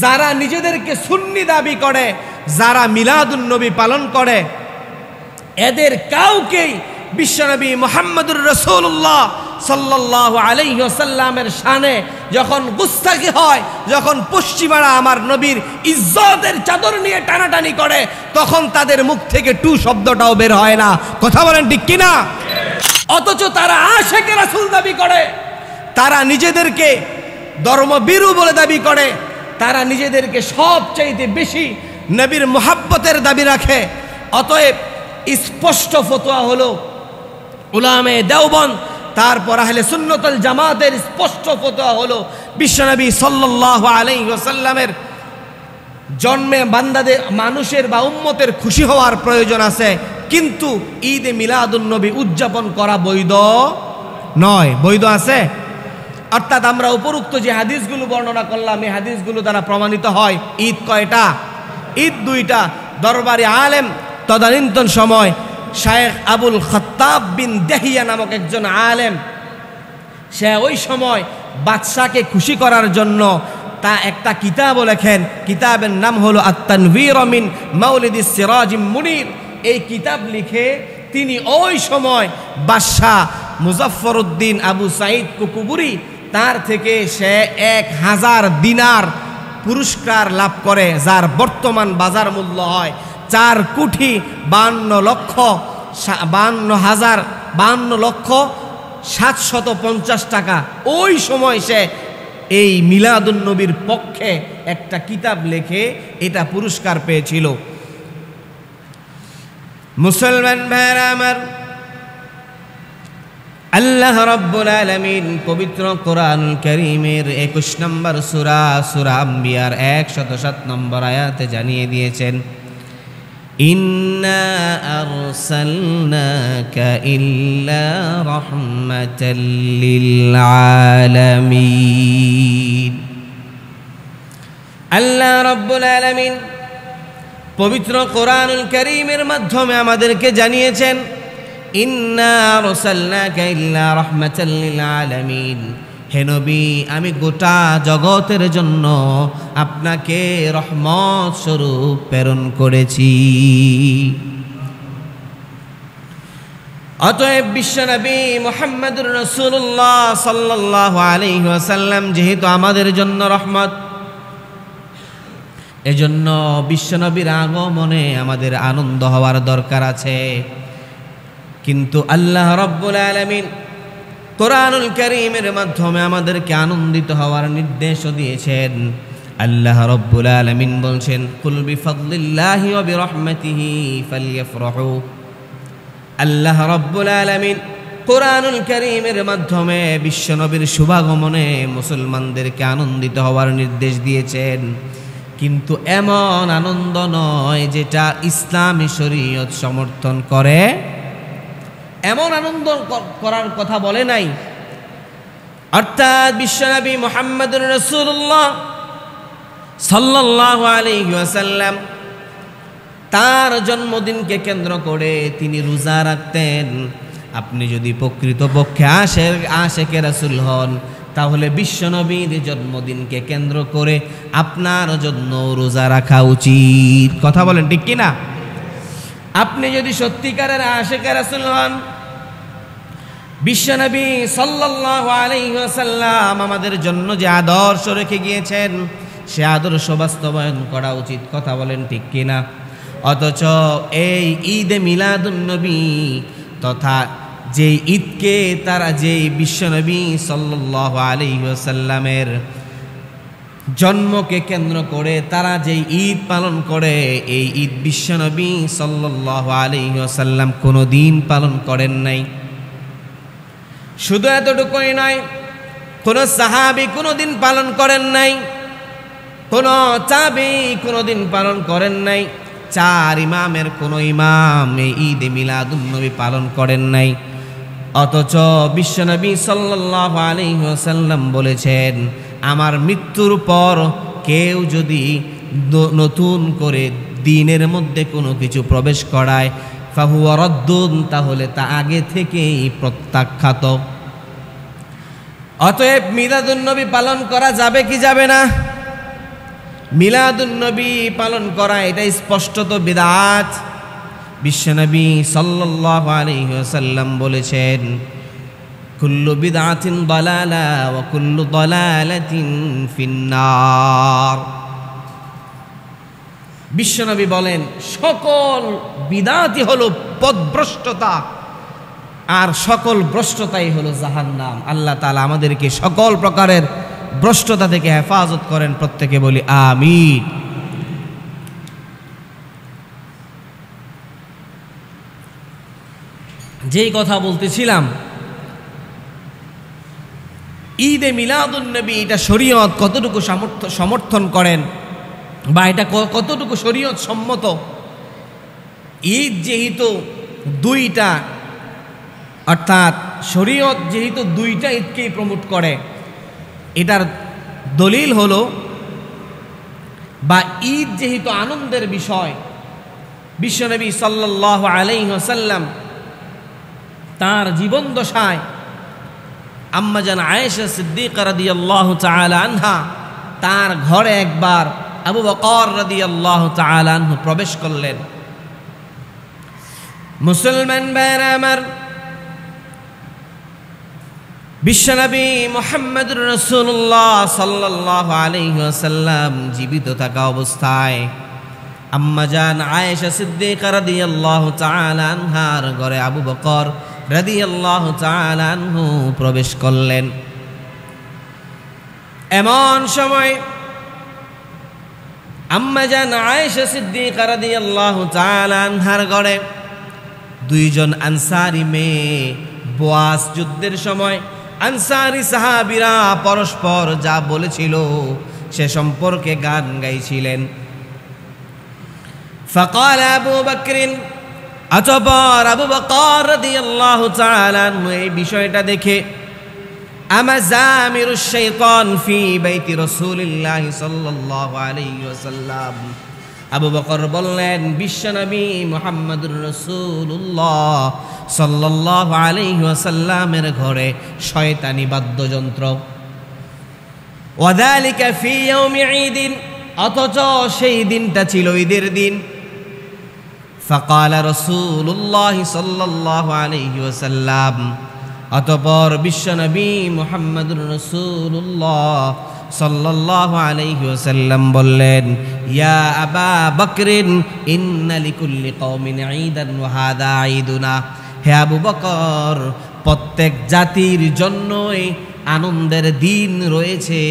যারা নিজেদেরকে সুন্নি দাবি করে, যারা মিলাদুন নবী পালন করে, এদের কাউকেই বিশ্বনবী মুহাম্মদুর রাসূলুল্লাহ সাল্লাল্লাহু আলাইহি ওয়াসাল্লামের শানে যখন গুস্তাখি হয়, যখন পশ্চিমারা আমার নবীর ইজ্জতের চাদর নিয়ে টানাটানি করে, তখন তাদের মুখ থেকে টু শব্দটাও বের হয় না। কথা বলেন ঠিক কিনা? অথচ তারা আশিকে রাসূল দাবি করে, তারা নিজেদেরকে ধর্মবীরু বলে দাবি করে, তারা নিজেদেরকে সবচাইতে বেশি নবীর মুহাব্বতের দাবি রাখে। অতএব স্পষ্ট ফতোয়া হলো উলামায়ে দেওবন্দ, তারপর আহলে সুন্নাত ওয়াল জামাতের স্পষ্ট ফতোয়া হলো বিশ্বনবী সাল্লাল্লাহু আলাইহি ওয়াসাল্লামের জন্মে বান্দাদের, মানুষের বা উম্মতের খুশি হওয়ার প্রয়োজন আছে, কিন্তু ঈদে মিলাদুন নবী উদযাপন করা বৈধ নয়। বৈধ আছে? অর্থাৎ আমরা উপরোক্ত যে হাদিসগুলো বর্ণনা করলাম, এই হাদিসগুলো দ্বারা প্রমাণিত হয় ঈদ কয়টা? ঈদ দুইটা। দরবারি আলেম তদানীন্তন সময় শায়েখ আবুল খাত্তাব বিন দেহিয়া নামক একজন আলেম, সে ওই সময় বাদশাকে খুশি করার জন্য তা একটা কিতাবও লেখেন। কিতাবের নাম হলো আত-তানভীর মিন মাউলিদিস সিরাজিম মুনির। এই কিতাব লিখে তিনি ওই সময় বাদশাহ মুজাফফরউদ্দিন আবু সাঈদ কুকুবুরি, তার থেকে সে 1000 দিনার পুরস্কার লাভ করে, যার বর্তমান বাজার মূল্য হয় 4,52,750 টাকা। ওই সময় সে এই মিলাদুন নবীর পক্ষে একটা কিতাব লিখে এটা পুরস্কার পেয়েছিল। মুসলমান ভাইরা আমার, আল্লাহ রাব্বুল আলামিন পবিত্র কোরআনুল কারীমের 21 নম্বর সূরা, সূরা আম্বিয়ার 107 নম্বর আয়াতে জানিয়ে দিয়েছেন, ইন্না আরসালনাকা ইল্লা রাহমাতাল লিল আলামিন। আল্লাহ রাব্বুল আলামিন পবিত্র কোরআনুল কারীমের মাধ্যমে আমাদেরকে জানিয়েছেন, ইন্না আরসালনাকা ইল্লা রাহমাতাল লিল আলামিন, হে নবী আমি গোটা জগতের জন্য আপনাকে রহমত স্বরূপ প্রেরণ করেছি। অতএব বিশ্বনবী মুহাম্মদুর রাসূলুল্লাহ সাল্লাল্লাহু আলাইহি ওয়াসাল্লাম যেহেতু আমাদের জন্য রহমত, এজন্য বিশ্বনবীর আগমনে আমাদের আনন্দ হওয়ার দরকার আছে। কিন্তু আল্লাহ রাব্বুল আলামিন কোরআনুল কারীমের মাধ্যমে আমাদেরকে আনন্দিত হওয়ার নির্দেশও দিয়েছেন। আল্লাহ রাব্বুল আলামিন বলছেন, কুল বিফাদলিল্লাহি ওয়া বিরহমাতিহি ফালইফরাহু। আল্লাহ রাব্বুল আলামিন কোরআনুল কারীমের মাধ্যমে বিশ্বনবীর শুভাগমনে মুসলমানদেরকে আনন্দিত হওয়ার নির্দেশ দিয়েছেন, কিন্তু এমন আনন্দ নয় যেটা ইসলামী শরীয়ত সমর্থন করে। এমন আনন্দ করার কথা বলে নাই। অর্থাৎ বিশ্বনবী মুহাম্মদুর রাসূলুল্লাহ সাল্লাল্লাহু আলাইহি ওয়াসাল্লাম তার জন্মদিনকে কেন্দ্র করে তিনি রোজা রাখতেন। আপনি যদি প্রকৃতপক্ষে আশিকে রাসূল হন, তাহলে বিশ্বনবীর জন্মদিনকে কেন্দ্র করে আপনার জন্য রোজা রাখা উচিত। কথা বলেন ঠিক কিনা? আপনি যদি সত্যিকারের আশিকে রাসূল হন, বিশ্বনবী সাল্লাল্লাহু আলাইহি ওয়াসাল্লাম আমাদের জন্য যে আদর্শ রেখে গিয়েছেন, সে আদর্শ বাস্তবায়ন করা উচিত। কথা বলেন ঠিক কিনা? অথচ এই ঈদে মিলাদুন নবী তথা যেই ঈদকে তারা, যেই বিশ্বনবী সাল্লাল্লাহু আলাইহি ওয়াসাল্লামের জন্মকে কেন্দ্র করে তারা যেই ঈদ পালন করে, এই ঈদ বিশ্বনবী সাল্লাল্লাহু আলাইহি ওয়াসাল্লাম কোনো দিন পালন করেন নাই। শুধু এতটুকুই নয়, কোনো সাহাবী কোনো দিন পালন করেন নাই, কোনো তাবী কোনো দিন পালন করেন নাই, 4 ইমামের কোনো ইমাম এই ঈদে মিলাদুন নবী পালন করেন নাই। অথচ বিশ্বনবী সাল্লাল্লাহু আলাইহি ওয়াসাল্লাম বলেছেন, আমার মৃত্যুর পর কেউ যদি নতুন করে দ্বীনের মধ্যে কোনো কিছু প্রবেশ করায়, ফাহুয়া রাদ্দুন, তাহলে তা আগে থেকেই প্রত্যাখ্যাত। অতএব মিলাদুন নবী পালন করা যাবে কি যাবে না? মিলাদুন নবী পালন করা এটা স্পষ্টত বিদআত। বিশ্বনবী সাল্লাল্লাহু আলাইহি ওয়াসাল্লাম বলেছেন, কুল্লু বিদআতিন দালালা ওয়া কুল্লু দালালাতিন ফিন্নার। বিশ্বনবী বলেন, সকল বিদআতই হলো পথভ্রষ্টতা, আর সকল ভ্রষ্টতাই হলো জাহান্নাম। আল্লাহ তাআলা আমাদেরকে সকল প্রকারের ভ্রষ্টতা থেকে হেফাজত করেন। প্রত্যেকে বলি আমিন। যেই কথা বলতেছিলাম, ঈদে মিলাদুন নবী এটা শরীয়ত কতটুকু সমর্থন করেন বা এটা কতটুকু শরীয়ত সম্মত। ঈদ যেহেতু দুইটা, অর্থাৎ শরীয়ত যেহেতু দুইটা ঈদকেই প্রমোট করে, এটার দলিল হলো, বা ঈদ যেহেতু আনন্দের বিষয়, বিশ্বনবী সাল্লাল্লাহু আলাইহি ওয়াসাল্লাম তার জীবন দশায় আম্মাজান আয়েশা সিদ্দিকা রাদিয়াল্লাহু তাআলা আনহা তার ঘরে একবার আবু বকর রাদিয়াল্লাহু তাআলা আনহু প্রবেশ করলেন। মুসলমান ভাইরা আমার, বিশ্বনবী মুহাম্মদুর রাসূলুল্লাহ সাল্লাল্লাহু আলাইহি ওয়াসাল্লাম জীবিত থাকা অবস্থায় আম্মাজান আয়েশা সিদ্দিকা রাদিয়াল্লাহু তাআলা আনহার ঘরে আবু বকর রাদিয়াল্লাহু তাআলা আনহু প্রবেশ করলেন। এমন সময় আম্মাজান আয়েশা সিদ্দিকা রাদিয়াল্লাহু তাআলা আনহার ঘরে দুইজন আনসারী মেয়ে বোয়াস যুদ্ধের সময় আনসারী সাহাবীরা পরস্পর যা বলেছিল সে সম্পর্কে গান গাইছিলেন। ফাকাল আবু বকর, অতঃপর আবু বকর রাদিয়াল্লাহু তাআলা আনহু এই বিষয়টা দেখে, আমাজামিরুশ শাইতান ফি বাইতি রাসূলিল্লাহ সাল্লাল্লাহু আলাইহি ওয়াসাল্লাম, আবু বকর বললেন, বিশ্বনবী মুহাম্মদুর রাসূলুল্লাহ সাল্লাল্লাহু আলাইহি ওয়াসাল্লামের ঘরে শয়তানি বাদ্যযন্ত্র। ওয়াযালিকা ফি ইয়াউমি ঈদিন, অথচ সেই দিনটা ছিল ঈদের দিন। ফাকালা রাসূলুল্লাহ সাল্লাল্লাহু আলাইহি ওয়াসাল্লাম, অতঃপর বিশ্বনবী মুহাম্মদুর রাসূলুল্লাহ সাল্লাল্লাহু আলাইহি ওয়াসাল্লাম বললেন, ইয়া আবা বকরিন ইন্না লিকুল্লি কওমিন ঈদান ওয়া হাদা ঈদুনা। হে আবু বকর, প্রত্যেক জাতির জন্যই আনন্দের দিন রয়েছে,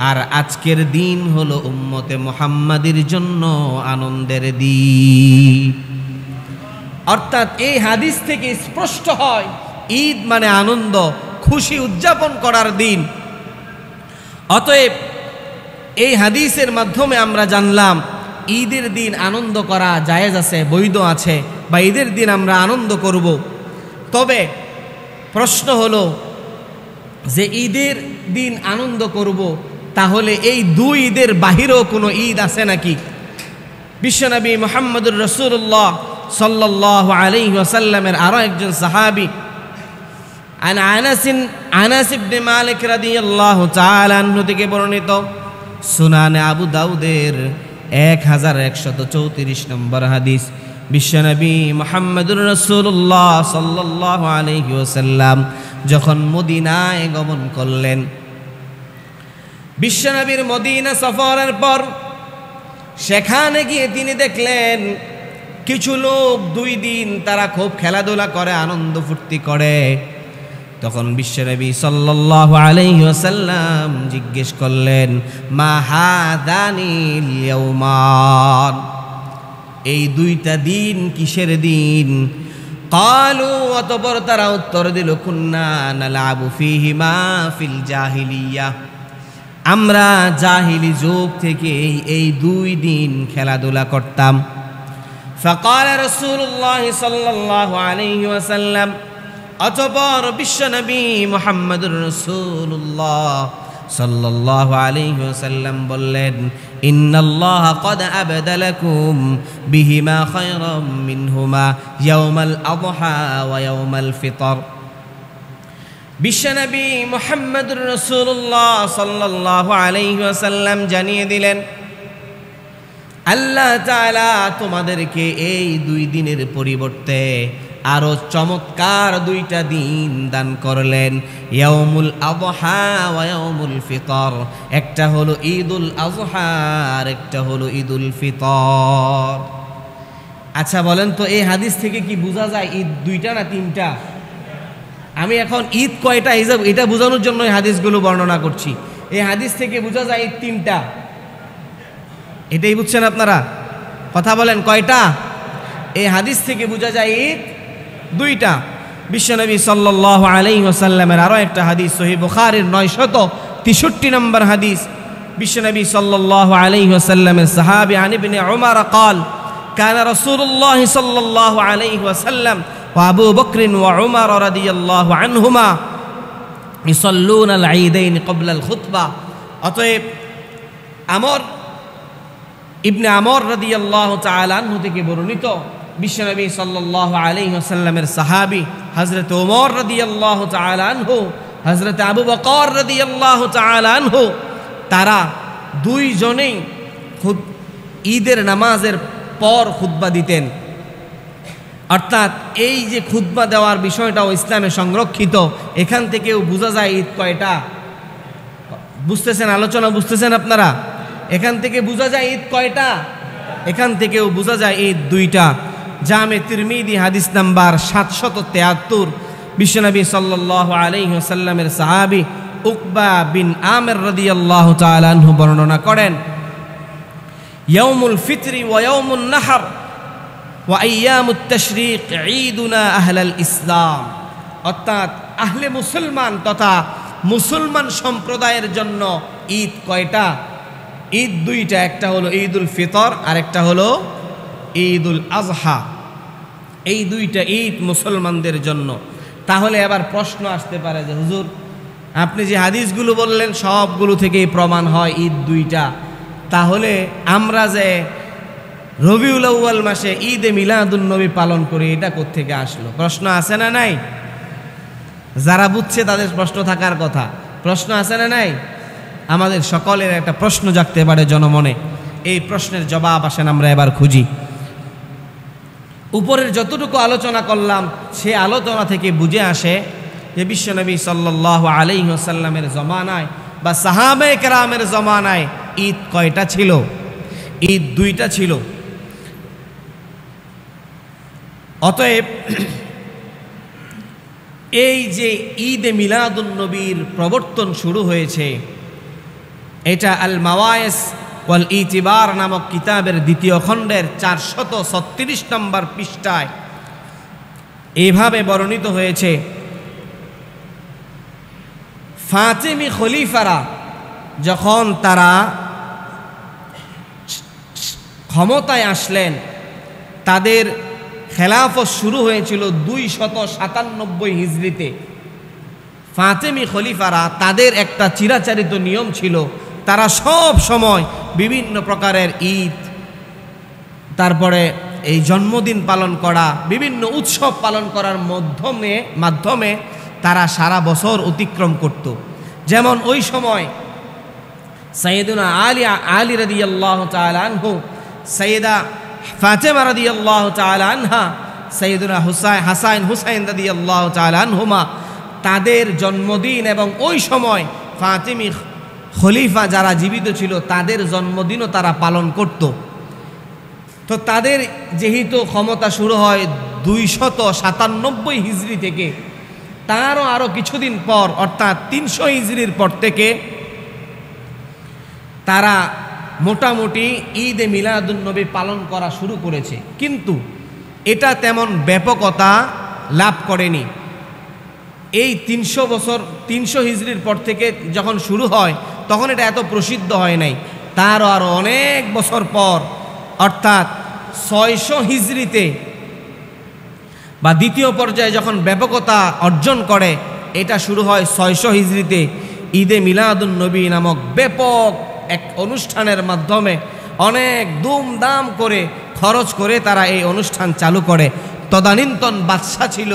আর আজকের দিন হলো উম্মতে মুহাম্মাদির জন্য আনন্দের দিন। অর্থাৎ এই হাদিস থেকে স্পষ্ট হয় ঈদ মানে আনন্দ, খুশি উদযাপন করার দিন। অতএব এই হাদিসের মাধ্যমে আমরা জানলাম ঈদের দিন আনন্দ করা জায়েজ আছে, বৈধ আছে, বা ঈদের দিন আমরা আনন্দ করব। তবে প্রশ্ন হলো যে ঈদের দিন আনন্দ করব, তাহলে এই দুই ঈদের বাহিরেও কোনো ঈদ আছে নাকি? বিশ্বনবী মুহাম্মদুর রাসূলুল্লাহ সাল্লাল্লাহু আলাইহি ওয়াসাল্লামের আরো একজন সাহাবী আনাস ইবনে মালিক রাদিয়াল্লাহু তাআলা আনহু থেকে বর্ণিত, সুনানে আবু দাউদের 1134 নম্বর হাদিস, বিশ্বনবী মুহাম্মদুর রাসূলুল্লাহ সাল্লাল্লাহু আলাইহি ওয়াসাল্লাম যখন মদিনায় গমন করলেন, বিশ্বনবীর মদিনা সফরের পর সেখানে গিয়ে তিনি দেখলেন কিছু লোক 2 দিন তারা খুব খেলাধুলা করে, আনন্দ ফুর্তি করে। তখন বিশ্বনবী সাল্লাল্লাহু আলাইহি ওয়াসাল্লাম জিজ্ঞেস করলেন, মা হাদানিল ইয়াউমান, এই 2টা দিন কিসের দিন? কালু, অতঃপর তারা উত্তর দিল, কুন্না নালাবু ফিহিমা ফিল জাহিলিয়া, আমরা জাহিলি যুগ থেকে এই 2 দিন খেলাধুলা করতাম। ফাকাল রাসূলুল্লাহ সাল্লাল্লাহু আলাইহি ওয়াসাল্লাম, অতঃপর বিশ্বনবী মুহাম্মদুর রাসূলুল্লাহ সাল্লাল্লাহু আলাইহি ওয়াসাল্লাম বললেন, ইন্নাল্লাহা ক্বাদ আবদালাকুম বিহিমা খায়রাম মিনহুমা ইয়াউমাল আযহা ওয়া ইয়াউমাল ফিতর। বিশ্বনবী মুহাম্মদুর রাসূলুল্লাহ সাল্লাল্লাহু আলাইহি ওয়াসাল্লাম জানিয়ে দিলেন, আল্লাহ তাআলা তোমাদেরকে এই 2 দিনের পরিবর্তে আরো চমৎকার 2টা দিন দান করলেন, ইয়াউমুল আযহা ওয়া ইয়াউমুল ফিতর। একটা হলো ঈদুল আযহা আর একটা হলো ঈদুল ফিতর। আচ্ছা বলেন তো, এই হাদিস থেকে কি বোঝা যায় ঈদ 2টা না 3টা? আমি এখন ঈদ কয়টা এটা বোঝানোর জন্য এই হাদিসগুলো বর্ণনা করছি। এই হাদিস থেকে বোঝা যায় ঈদ 3টা। এটাই বুঝছেন আপনারা? কথা বলেন, কয়টা? এই হাদিস থেকে বোঝা যায় ঈদ 2টা। বিশ্বনবী সাল্লাল্লাহু আলাইহি ওয়াসাল্লামের আরো একটা হাদিস, সহিহ বুখারীর 963 নম্বর হাদিস। বিশ্বনবী সাল্লাল্লাহু আলাইহি ওয়াসাল্লামের সাহাবী আন ইবনে উমর قال كان رسول الله صلى الله عليه وسلم وابو بكر وعمر رضي الله عنهما يصلون العيدين قبل الخطبه। অতএব আমর ইবনে আমর রাদিয়াল্লাহু তাআলা আনহু থেকে বর্ণিত, বিশ্বনবী সাল্লাল্লাহু আলাইহি ওয়াসাল্লামের সাহাবী হযরত ওমর রাদিয়াল্লাহু তাআলা আনহু, হযরত আবু বকর রাদিয়াল্লাহু তাআলা আনহু, তারা 2 জনেই ঈদের নামাজের পর খুতবা দিতেন। অর্থাৎ এই যে খুতবা দেওয়ার বিষয়টাও ইসলামে সংরক্ষিত। এখান থেকেও বোঝা যায় ঈদ কয়টা। বুঝতেছেন? আলোচনা বুঝতেছেন আপনারা? এখান থেকে বোঝা যায় ঈদ কয়টা। এখান থেকেও বোঝা যায় ঈদ 2টা। জামে তিরমিজি হাদিস নাম্বার 773, বিশ্বনবী সাল্লাল্লাহু আলাইহি ওয়াসাল্লামের সাহাবী উকবা বিন আমির রাদিয়াল্লাহু তাআলা আনহু বর্ণনা করেন, ইয়াউমুল ফিতরি ওয়া ইয়াউমুন নাহর ওয়া আইয়ামুত তাশরীক ঈদুনা আহলাল ইসলাম। অর্থাৎ আহলে মুসলমান তথা মুসলমান সম্প্রদায়ের জন্য ঈদ কয়টা? ঈদ 2টা। একটা হলো ঈদুল ফিতর আর একটা হলো ঈদুল আযহা। এই 2টা ঈদ মুসলমানদের জন্য। তাহলে এবার প্রশ্ন আসতে পারে যে হুজুর, আপনি যে হাদিসগুলো বললেন সবগুলো থেকেই প্রমাণ হয় ঈদ 2টা, তাহলে আমরা যে রবিউল আউয়াল মাসে ঈদে মিলাদুন নবী পালন করি, এটা কোত্থেকে আসলো? প্রশ্ন আছে না নাই? যারা বুঝছে তাদের প্রশ্ন থাকার কথা। প্রশ্ন আছে না নাই? আমাদের সকলের একটা প্রশ্ন জাগতে পারে জনমনে। এই প্রশ্নের জবাব আসেন আমরা এবার খুঁজি। উপরের যতটুকু আলোচনা করলাম সে আলোচনা থেকে বুঝে আসে যে বিশ্বনবী সাল্লাল্লাহু আলাইহি ওয়াসাল্লামের জমানায় বা সাহাবায়ে কেরামের জমানায় ঈদ কয়টা ছিল? ঈদ 2টা ছিল। অতএব এই যে ঈদে মিলাদুন নবীর প্রবর্তন শুরু হয়েছে, এটা আল মাওয়ায়েস ওয়াল ইতিবার নামক কিতাবের 2য় খণ্ডের 436 নম্বর পৃষ্ঠায় এইভাবে বর্ণিত হয়েছে, ফাতিমি খলিফারা যখন তারা ক্ষমতায় আসলেন, তাদের খেলাফত শুরু হয়েছিল 297 হিজরিতে। ফাতিমি খলিফারা তাদের একটা চিরাচরিত নিয়ম ছিল, তারা সব সময় বিভিন্ন প্রকারের ঈদ, তারপরে এই জন্মদিন পালন করা, বিভিন্ন উৎসব পালন করার মাধ্যমে তারা সারা বছর অতিক্রম করত। যেমন ওই সময় সাইয়েদুনা আলী রাদিয়াল্লাহু তাআলা আনহু, সাইয়েদা ফাতেমা রাদিয়াল্লাহু তাআলা আনহা, সাইয়েদুনা হাসান হুসাইন রাদিয়াল্লাহু তাআলা আনহুমা, তাদের জন্মদিন এবং ওই সময় ফাতিমি খলিফা যারা জীবিত ছিল তাদের জন্মদিনও তারা পালন করত। তো তাদের যেহেতু ক্ষমতা শুরু হয় 297 হিজরি থেকে, তারও আরও কিছুদিন পর অর্থাৎ 300 হিজরির পর থেকে তারা মোটামুটি ঈদে মিলাদুন নবী পালন করা শুরু করেছে। কিন্তু এটা তেমন ব্যাপকতা লাভ করেনি। এই 300 হিজরির পর থেকে যখন শুরু হয় তখন এটা এত প্রসিদ্ধ হয় নাই। তারও আরও অনেক বছর পর অর্থাৎ 600 হিজরিতে বা দ্বিতীয় পর্যায়ে যখন ব্যাপকতা অর্জন করে, এটা শুরু হয় 600 হিজরিতে। ঈদে মিলাদুন নবী নামক ব্যাপক এক অনুষ্ঠানের মাধ্যমে অনেক দুমদাম করে খরচ করে তারা এই অনুষ্ঠান চালু করে। তদানীন্তন বাদশাহ ছিল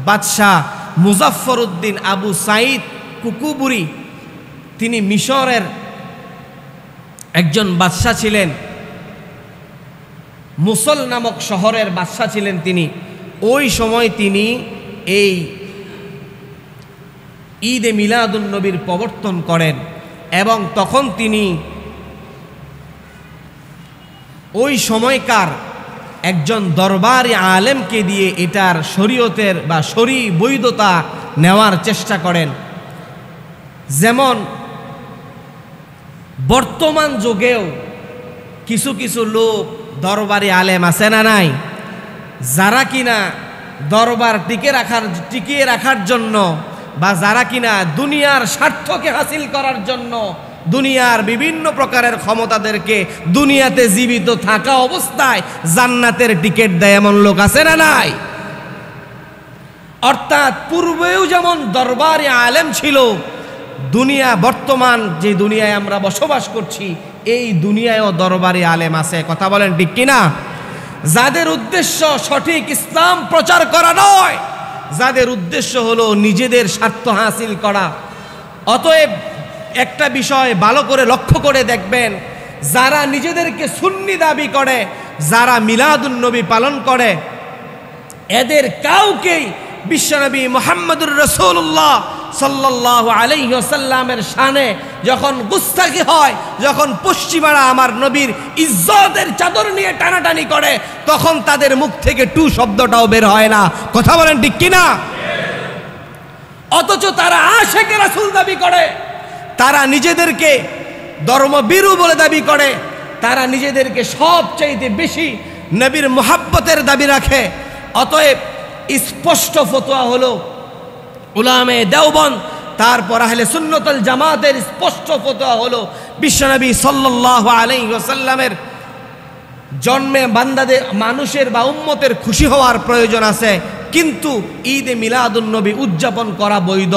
বাদশাহ মুজাফফর উদ্দিন আবু সাঈদ কুকুবুরি। তিনি মিশরের একজন বাদশাহ ছিলেন। মুসল নামক শহরের বাদশা ছিলেন তিনি। ওই সময় তিনি এই ঈদে মিলাদুন নবীর প্রবর্তন করেন এবং তখন তিনি ওই সময়কার একজন দরবারি আলেমকে দিয়ে এটার শরীয়তের বা শরী বৈধতা নেওয়ার চেষ্টা করেন। যেমন বর্তমান যুগেও কিছু কিছু লোক দরবারি আলেম আছে না নাই, যারা কিনা দরবার টিকিয়ে রাখার জন্য বা যারা কিনা দুনিয়ার স্বার্থকে হাসিল করার জন্য দুনিয়ার বিভিন্ন প্রকারের ক্ষমতাদেরকে দুনিয়াতে জীবিত থাকা অবস্থায় জান্নাতের টিকিট দেয়, এমন লোক আছে না নাই। অর্থাৎ পূর্বেও যেমন দরবারি আলেম ছিল, দুনিয়া বর্তমান যে দুনিয়ায় আমরা বসবাস করছি এই দুনিয়ায়ও দরবারি আলেম আছে। কথা বলেন ঠিক কিনা? যাদের উদ্দেশ্য সঠিক ইসলাম প্রচার করা নয়, যাদের উদ্দেশ্য হলো নিজেদের স্বার্থ হাসিল করা। অতএব একটা বিষয় ভালো করে লক্ষ্য করে দেখবেন, যারা নিজেদেরকে সুন্নি দাবি করে, যারা মিলাদুন নবী পালন করে, এদের কাউকেই বিশ্বনবী মুহাম্মদুর রাসূলুল্লাহ সাল্লাল্লাহু আলাইহি ওয়াসাল্লামের শানে যখন গুস্তাখি হয়, যখন পশ্চিমারা আমার নবীর ইজ্জতের চাদর নিয়ে টানাটানি করে, তখন তাদের মুখ থেকে টু শব্দটাও বের হয় না। কথা বলেন ঠিক কিনা? অথচ তারা আশিকে রাসূল দাবি করে, তারা নিজেদেরকে ধর্মবীরু বলে দাবি করে, তারা নিজেদেরকে সবচাইতে বেশি নবীর মুহাব্বতের দাবি রাখে। অতএব স্পষ্ট ফতোয়া হলো উলামায়ে দেওবন্দ, তারপর আহলে সুন্নাত ওয়াল জামাতের স্পষ্ট ফতোয়া হলো বিশ্বনবী সাল্লাল্লাহু আলাইহি ওয়াসাল্লামের জন্মে বান্দাদের মানুষের বা উম্মতের খুশি হওয়ার প্রয়োজন আছে, কিন্তু ঈদে মিলাদুন নবী উদযাপন করা বৈধ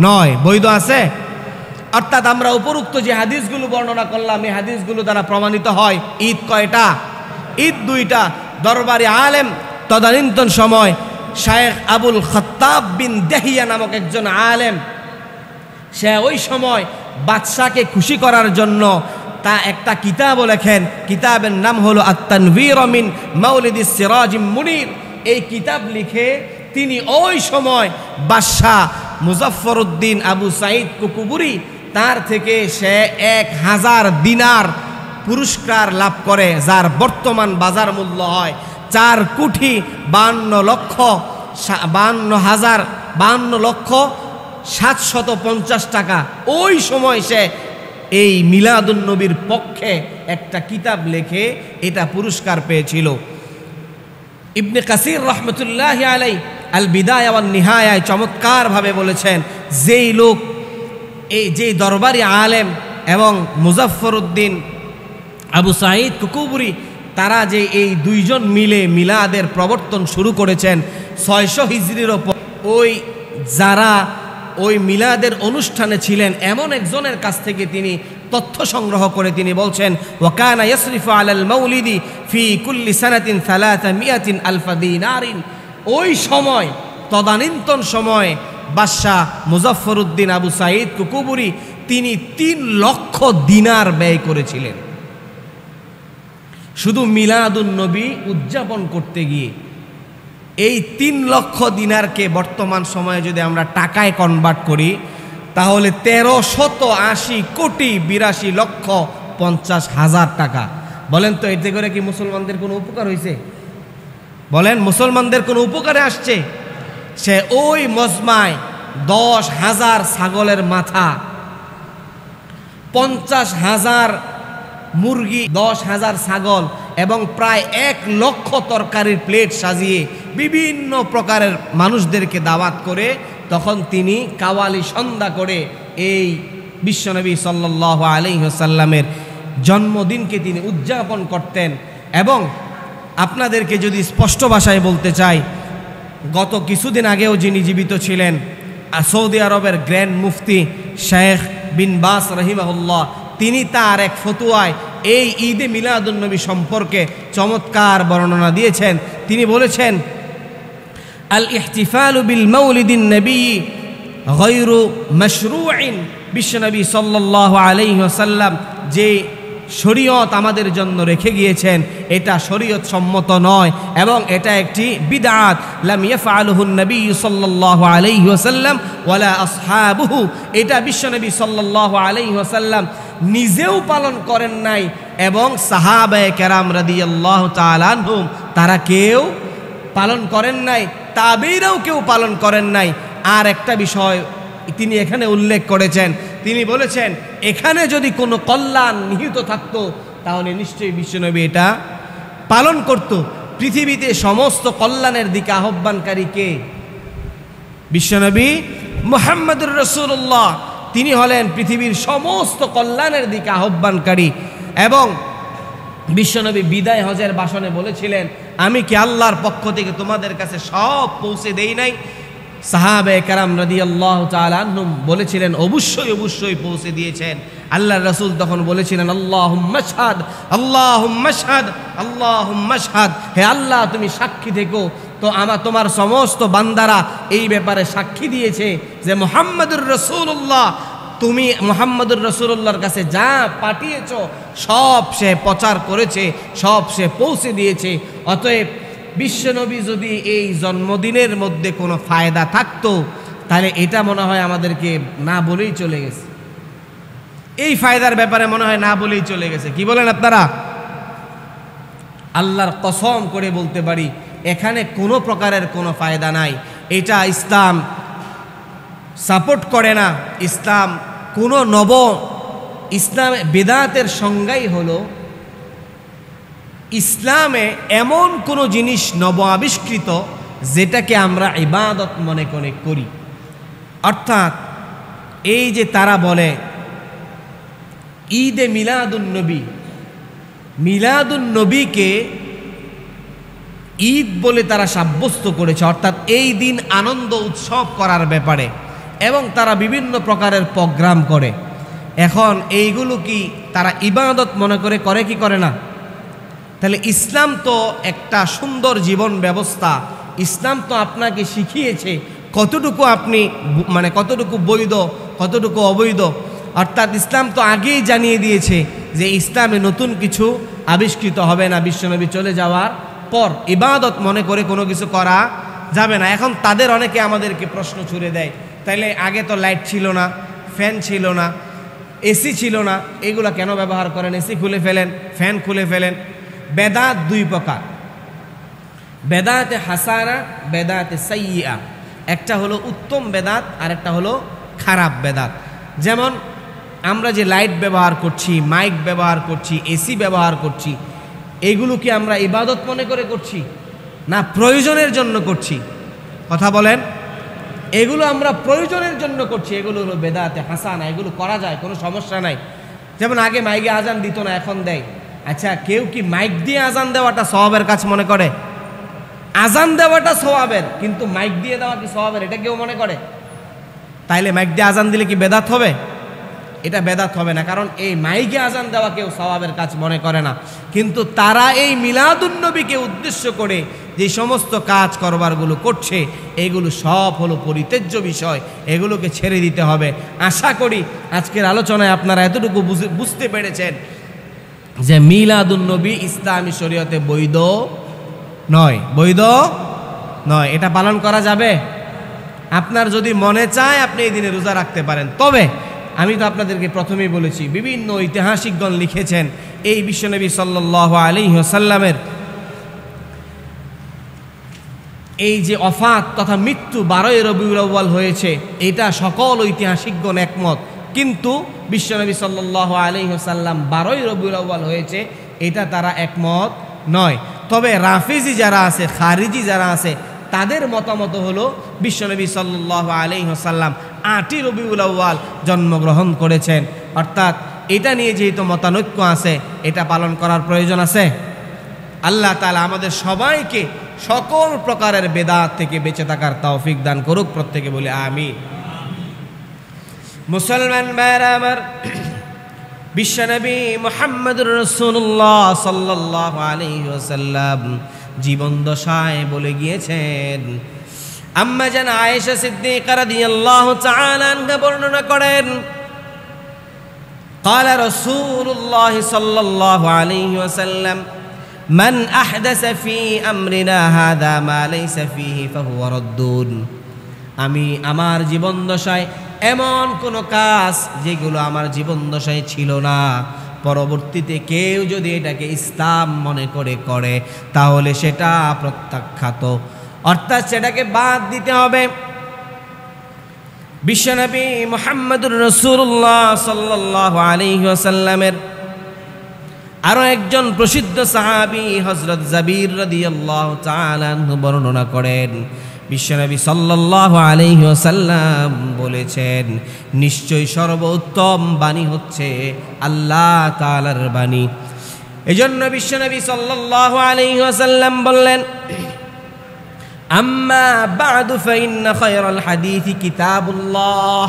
নয়। বৈধ আছে? অর্থাৎ আমরা উপরোক্ত যে হাদিসগুলো বর্ণনা করলাম, এই হাদিসগুলো দ্বারা প্রমাণিত হয় ঈদ কয়টা? ঈদ দুইটা। দরবারি আলেম তদানীন্তন সময় শায়েখ আবুল খাত্তাব বিন দেহিয়া নামক একজন আলেম, সে ওই সময় বাদশাকে খুশি করার জন্য তা একটা কিতাবও লেখেন। কিতাবের নাম হলো আত-তানভীর মিন মাউলিদিস সিরাজিম মুনির। এই কিতাব লিখে তিনি ওই সময় বাদশা মুজাফফরউদ্দিন আবু সাঈদ কুকুবুরি, তার থেকে সে 1000 দিনার পুরস্কার লাভ করে, যার বর্তমান বাজার মূল্য হয় 4,52,750 টাকা। ওই সময় সে এই মিলাদুন নবীর পক্ষে একটা কিতাব লেখে এটা পুরস্কার পেয়েছিল। ইবনে কাসির রহমতুল্লাহি আলাইহি আল বিদায়া ওয়ান নিহায়ায় চমৎকারভাবে বলেছেন, যেই লোক যেই দরবারি আলেম এবং মুজাফফরউদ্দিন আবু সাঈদ কুকুবুরি, তারা যে এই দুইজন মিলে মিলাদের প্রবর্তন শুরু করেছেন 600 হিজরির ওপর, ওই যারা ওই মিলাদের অনুষ্ঠানে ছিলেন এমন একজনের কাছ থেকে তিনি তথ্য সংগ্রহ করে তিনি বলছেন, ওয়াকানা ইয়াসরিফু আলাল মাউলিদি ফি কুল্লি সানাতিন 300 আলফা দিনারিন। ওই সময় তদানীন্তন সময় বাদশাহ মুজাফফরউদ্দিন আবু সাঈদ কুকুবুরি তিনি 3 লক্ষ দিনার ব্যয় করেছিলেন শুধু মিলাদুন নবী উদযাপন করতে গিয়ে। এই 3 লক্ষ দিনারকে বর্তমান সময়ে যদি আমরা টাকায় কনভার্ট করি তাহলে 1382,82,50,000 টাকা। বলেন তো এতে করে কি মুসলমানদের কোনো উপকার হয়েছে? বলেন মুসলমানদের কোনো উপকারে আসছে? সে ওই মজমায় 10,000 ছাগলের মাথা, 50,000 মুরগি, 10,000 ছাগল এবং প্রায় 1 লক্ষ তরকারির প্লেট সাজিয়ে বিভিন্ন প্রকারের মানুষদেরকে দাওয়াত করে তখন তিনি কাওয়ালি সন্ধ্যা করে এই বিশ্বনবী সাল্লাল্লাহু আলাইহি ওয়াসাল্লামের জন্মদিনকে তিনি উদযাপন করতেন। এবং আপনাদেরকে যদি স্পষ্ট ভাষায় বলতে চাই, গত কিছুদিন আগেও যিনি জীবিত ছিলেন সৌদি আরবের গ্র্যান্ড মুফতি শেখ বিন বাস রহিমাহুল্লাহ, তিনি তার এক ফতোয়ায় এই ঈদে মিলাদুন নবী সম্পর্কে চমৎকার বর্ণনা দিয়েছেন। তিনি বলেছেন, আল ইহতিফালু বিল মাউলিদিন নবী গায়রু মাশরুইন। বিশ্বনবী সাল্লাল্লাহু আলাইহি ওয়াসাল্লাম যে শরীয়ত আমাদের জন্য রেখে গিয়েছেন এটা শরীয়ত সম্মত নয় এবং এটা একটি বিদআত। লাম ইয়াফআলুহু নবী সাল্লাল্লাহু আলাইহি ওয়াসাল্লাম ওয়ালা আসহাবুহু, এটা বিশ্বনবী সাল্লাল্লাহু আলাইহি ওয়াসাল্লাম নিজেও পালন করেন নাই এবং সাহাবায়ে কেরাম রাদিয়াল্লাহু তাআলা আনহুম তারা কেউ পালন করেন নাই, তাবেঈরাও কেউ পালন করেন নাই। আর একটা বিষয় তিনি এখানে উল্লেখ করেছেন, তিনি বলেছেন এখানে যদি কোনো কল্যাণ নিহিত থাকতো তাহলে নিশ্চয়ই বিশ্বনবী এটা পালন করত। পৃথিবীতে সমস্ত কল্যাণের দিকে আহ্বানকারী কে? বিশ্বনবী মুহাম্মদুর রাসূলুল্লাহ। তিনি হলেন পৃথিবীর সমস্ত কল্যাণের দিকে আহ্বানকারী। এবং বিশ্বনবী বিদায় হজের ভাষণে বলেছিলেন, আমি কি আল্লাহর পক্ষ থেকে তোমাদের কাছে সব পৌঁছে দেই নাই? সাহাবায়ে কেরাম রাদিয়াল্লাহু তাআলা আনহুম বলেছিলেন, অবশ্যই অবশ্যই পৌঁছে দিয়েছেন। আল্লাহর রাসূল তখন বলেছিলেন, আল্লাহুম্মা শাহাদ, আল্লাহুম্মা শাহাদ, আল্লাহুম্মা শাহাদ, হে আল্লাহ তুমি সাক্ষী থেকো। তো তোমার সমস্ত বান্দারা এই ব্যাপারে সাক্ষী দিয়েছে যে মুহাম্মদুর রাসূলুল্লাহ, তুমি মুহাম্মদুর রাসূলুল্লাহর কাছে যা পাঠিয়েছো সব সে প্রচার করেছে, সব সে পৌঁছে দিয়েছে। অতএব বিশ্বনবী যদি এই জন্মদিনের মধ্যে কোনো ফায়দা থাকতো তাহলে এটা মনে হয় আমাদেরকে না বলেই চলে গেছে। এই ফায়দার ব্যাপারে মনে হয় না বলেই চলে গেছে। কি বলেন আপনারা? আল্লাহর কসম করে বলতে পারি এখানে কোনো প্রকারের কোনো ফায়দা নাই। এটা ইসলাম সাপোর্ট করে না। ইসলাম কোনো ইসলাম বেদাতের সংজ্ঞাই হলো ইসলামে এমন কোনো জিনিস নব আবিষ্কৃত যেটাকে আমরা ইবাদত মনে করে করি। অর্থাৎ এই যে তারা বলে ঈদে মিলাদুন্নবী, মিলাদুন্নবীকে ঈদ বলে তারা সাব্যস্ত করেছে, অর্থাৎ এই দিন আনন্দ উৎসব করার ব্যাপারে, এবং তারা বিভিন্ন প্রকারের প্রোগ্রাম করে। এখন এইগুলো কি তারা ইবাদত মনে করে কি করে না? তাহলে ইসলাম তো একটা সুন্দর জীবন ব্যবস্থা। ইসলাম তো আপনাকে শিখিয়েছে কতটুকু আপনি কতটুকু বৈধ, কতটুকু অবৈধ। অর্থাৎ ইসলাম তো আগেই জানিয়ে দিয়েছে যে ইসলামে নতুন কিছু আবিষ্কৃত হবে না বিশ্বনবী চলে যাওয়ার পর। ইবাদত মনে করে কোনো কিছু করা যাবে না। এখন তাদের অনেকে আমাদেরকে প্রশ্ন ছুড়ে দেয়, তাইলে আগে তো লাইট ছিল না, ফ্যান ছিল না, এসি ছিল না, এগুলো কেন ব্যবহার করেন? এসি খুলে ফেলেন, ফ্যান খুলে ফেলেন। বেদাত দুই প্রকার, বেদাতে হাসানা, বেদাতে সাইয়্যিআ। একটা হলো উত্তম বেদাত আর একটা হলো খারাপ বেদাত। যেমন আমরা যে লাইট ব্যবহার করছি, মাইক ব্যবহার করছি, এসি ব্যবহার করছি, এইগুলো কি আমরা ইবাদত মনে করে করছি না প্রয়োজনের জন্য করছি? কথা বলেন। এগুলো আমরা প্রয়োজনের জন্য করছি, এগুলো হলো বেদাতে হাসানা। এগুলো করা যায়, কোনো সমস্যা নাই। যেমন আগে মাইকে আজান দিত না, এখন দেয়। আচ্ছা, কেউ কি মাইক দিয়ে আজান দেওয়াটা সওয়াবের কাজ মনে করে? আজান দেওয়াটা সওয়াবের, কিন্তু মাইক দিয়ে দেওয়া কি সওয়াবের এটা কেউ মনে করে? তাইলে মাইক দিয়ে আজান দিলে কি বেদাত হবে? এটা বেদাত হবে না, কারণ এই মাইকে আজান দেওয়া কেউ সওয়াবের কাজ মনে করে না। কিন্তু তারা এই মিলাদুন্নবীকে উদ্দেশ্য করে যে সমস্ত কাজ করবারগুলো করছে, এগুলো সব হলো পরিত্যাজ্য বিষয়, এগুলোকে ছেড়ে দিতে হবে। আশা করি আজকের আলোচনায় আপনারা এতটুকু বুঝতে পেরেছেন যে মিলাদুন্নবী ইসলামী শরীয়তে বৈধ নয়, বৈধ নয়। এটা পালন করা যাবে? আপনার যদি মনে চায় আপনি এই দিনে রোজা রাখতে পারেন। তবে আমি তো আপনাদেরকে প্রথমেই বলেছি, বিভিন্ন ঐতিহাসিকগণ লিখেছেন এই বিশ্বনবী সাল্লাল্লাহু আলাইহি ওয়াসাল্লামের এই যে ওফাত তথা মৃত্যু 12ই রবিউল আউয়াল হয়েছে, এটা সকল ঐতিহাসিকগণ একমত। কিন্তু বিশ্বনবী সাল্লাল্লাহু আলাইহি ওয়াসাল্লাম 12ই রবিউল আউয়াল হয়েছে এটা তারা একমত নয়। তবে রাফিজি যারা আছে, খারিজি যারা আছে, তাদের মতামত হলো বিশ্বনবী সাল্লাল্লাহু আলাইহি ওয়াসাল্লাম 8ই রবিউল আউয়াল জন্মগ্রহণ করেছেন। অর্থাৎ এটা নিয়ে যেহেতু মতানৈক্য আছে, এটা পালন করার প্রয়োজন আছে। আল্লাহ তাআলা আমাদের সবাইকে সকল প্রকারের বেদাত থেকে বেঁচে থাকার তৌফিক দান করুক। প্রত্যেকে বলি আমিন। মুসলমান ভাইরা আমার, বিশ্বনবী মুহাম্মদুর রাসূলুল্লাহ সাল্লাল্লাহু আলাইহি ওয়াসাল্লাম জীবন দশায় বলে গিয়েছেন, আম্মা জান আয়েশা সিদ্দিকা রাদিয়াল্লাহু তাআলা আনহা বর্ণনা করেন, قال رسول الله صلى الله عليه وسلم من أحدث في أمرنا هذا ما ليس فيه فهو ردون। আমি আমার জীবন দশায় এমন কোন কাজ যেগুলো আমার জীবন দশায় ছিল না, পরবর্তীতে কেউ যদি এটাকে ইসলাম মনে করে তাহলে সেটা প্রত্যাখ্যাত, অর্থাৎ সেটাকে বাদ দিতে হবে। বিশ্বনবী মুহাম্মদুর রাসূলুল্লাহ সাল্লাল্লাহু আলাইহি ওয়াসাল্লামের আরো একজন প্রসিদ্ধ সাহাবী হযরত জাবির রাদিয়াল্লাহু তাআলা আনহু বর্ণনা করেন, বিশ্বনবী সাল্লাল্লাহু আলাইহি ওয়াসাল্লাম বলেছেন, নিশ্চয় সর্বোত্তম বাণী হচ্ছে আল্লাহ তাআলার বাণী। এজন্য বিশ্বনবী সাল্লাল্লাহু আলাইহি ওয়াসাল্লাম বললেন, আম্মা বা'দু ফাইন্না খায়রাল হাদিসি কিতাবুল্লাহ।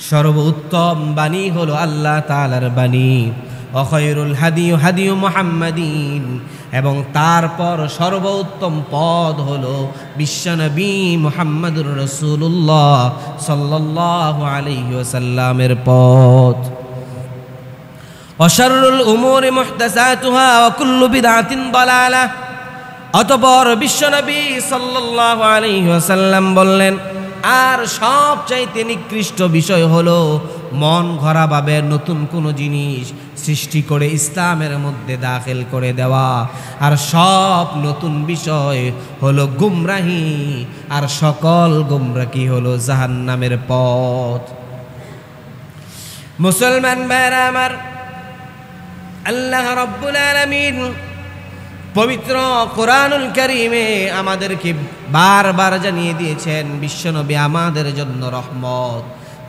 সর্বোত্তম বাণী হলো আল্লাহ তাআলার বাণী। ওয়া খায়রুল হাদি হাদি মুহাম্মাদিন, এবং তারপর সর্বোত্তম পথ হলো বিশ্বনবী মুহাম্মদুর রাসূলুল্লাহ সাল্লাল্লাহু আলাইহি ওয়াসাল্লামের পথ। ওয়াশাররুল উমুরি মুহদাসাতুহা ওয়া কুল্লু বিদআতিন দালালাহ। অতঃপর বিশ্বনবী সাল্লাল্লাহু আলাইহি ওয়াসাল্লাম বললেন, আর সবচাইতে নিকৃষ্ট বিষয় হলো মন গড়াভাবে নতুন কোনো জিনিস সৃষ্টি করে ইসলামের মধ্যে দাখিল করে দেওয়া, আর সব নতুন বিষয় হলো গুমরাহি, আর সকল গুমরাহি হলো জাহান্নামের পথ। মুসলমান ভাইরা আমার, আল্লাহ রাব্বুল আলামিন পবিত্র কোরআনুল কারীমে আমাদেরকে বারবার জানিয়ে দিয়েছেন বিশ্বনবী আমাদের জন্য রহমত।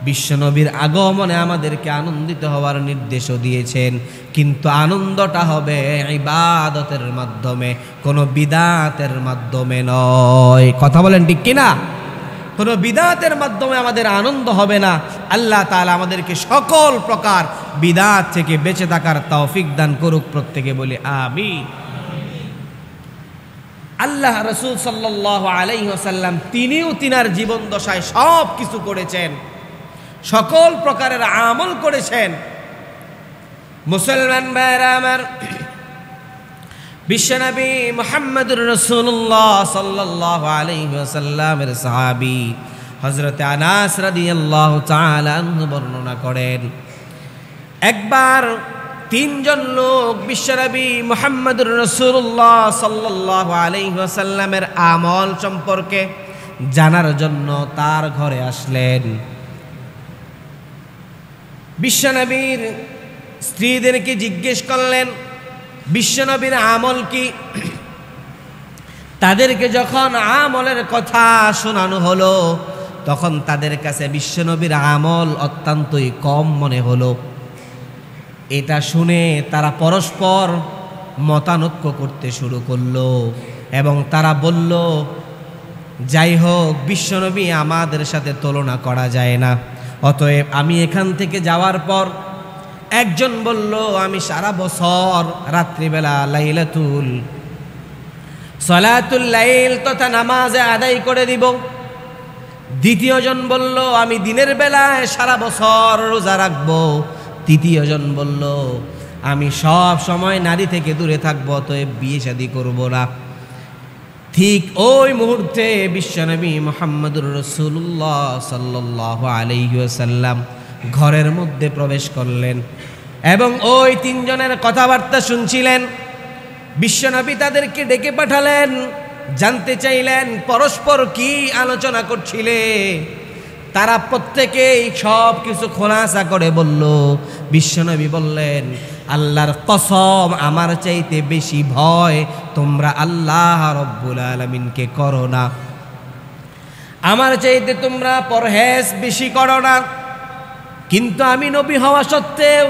বিশ্বনবীর আগমনে আমাদেরকে আনন্দিত হওয়ার নির্দেশও দিয়েছেন, কিন্তু আনন্দটা হবে ইবাদতের মাধ্যমে, কোনো বিদআতের মাধ্যমে নয়। কথা বলেন ঠিক কিনা? কোনো বিদআতের মাধ্যমে আমাদের আনন্দ হবে না। আল্লাহ তাআলা আমাদেরকে সকল প্রকার বিদআত থেকে বেঁচে থাকার তৌফিক দান করুক, প্রত্যেকে বলি আমিন। আল্লাহ রাসূল সাল্লাল্লাহু আলাইহি ওয়াসাল্লাম তিনিও তিনার জীবন দশায় সব কিছু করেছেন, সকল প্রকারের আমল করেছেন। মুসলমান ভাইরা আমার, বিশ্বনবী মুহাম্মদুর রাসূলুল্লাহ সাল্লাল্লাহু আলাইহি ওয়াসাল্লামের সাহাবী হযরত আনাস রাদিয়াল্লাহু তাআলা আনহু বর্ণনা করেন, একবার তিনজন লোক বিশ্বনবী মুহাম্মদুর রাসূলুল্লাহ সাল্লাল্লাহু আলাইহি ওয়াসাল্লামের আমল সম্পর্কে জানার জন্য তার ঘরে আসলেন। বিশ্বনবীর স্ত্রীদেরকে জিজ্ঞেস করলেন বিশ্বনবীর আমল কি। তাদেরকে যখন আমলের কথা শোনানো হলো, তখন তাদের কাছে বিশ্বনবীর আমল অত্যন্তই কম মনে হলো। এটা শুনে তারা পরস্পর মতানৈক্য করতে শুরু করলো এবং তারা বলল, যাই হোক, বিশ্বনবী আমাদের সাথে তুলনা করা যায় না, অতএব আমি এখান থেকে যাওয়ার পর, একজন বলল আমি সারা বছর রাত্রিবেলা সালাতুল লাইল তথা নামাজে আদায় করে দিব। দ্বিতীয়জন বলল আমি দিনের বেলায় সারা বছর রোজা রাখবো। তৃতীয়জন বলল আমি সব সময় নারী থেকে দূরে থাকবো, অতএব বিয়ে শাদী করব না। ঠিক ওই মুহূর্তে বিশ্বনবী মুহাম্মদুর রাসূলুল্লাহ সাল্লাল্লাহু আলাইহি ওয়াসাল্লাম ঘরের মধ্যে প্রবেশ করলেন এবং ওই তিনজনের কথাবার্তা শুনছিলেন। বিশ্বনবী তাদেরকে ডেকে পাঠালেন, জানতে চাইলেন পরস্পর কি আলোচনা করছিলে। তারা প্রত্যেকেই সব কিছু খোলাসা করে বলল। বিশ্বনবী বললেন, আল্লাহর কসম, আমার চাইতে বেশি ভয় তোমরা আল্লাহ রব্বুল আলামিনকে করো না, আমার চাইতে তোমরা পরহেজ বেশি করো না। কিন্তু আমি নবী হওয়া সত্ত্বেও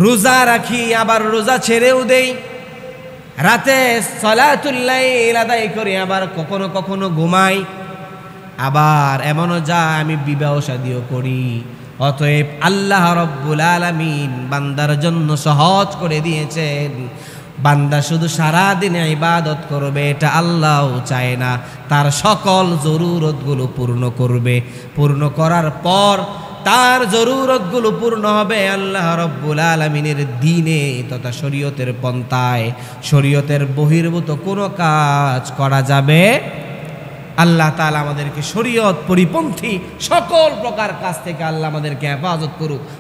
রোজা রাখি, আবার রোজা ছেড়েও দেই, রাতে সালাতুল লাইল আদায় করি, আবার কখনো কখনো ঘুমাই, আবার এমনও যা আমি বিবাহ শাদীও করি। অতএব আল্লাহ রব্বুল আলামিন বান্দার জন্য সহজ করে দিয়েছেন, বান্দা শুধু সারাদিনে ইবাদত করবে এটা আল্লাহও চায় না, তার সকল জরুরতগুলো পূর্ণ করবে। পূর্ণ করার পর তার জরুরতগুলো পূর্ণ হবে আল্লাহ রব্বুল আলামিনের দ্বীনে তথা শরীয়তের পন্থায়। শরীয়তের বহির্ভূত কোনো কাজ করা যাবে। আল্লাহ তাআলা আমাদেরকে শরীয়ত পরিপন্থী সকল প্রকার কাজ থেকে আল্লাহ আমাদেরকে হেফাজত করুক।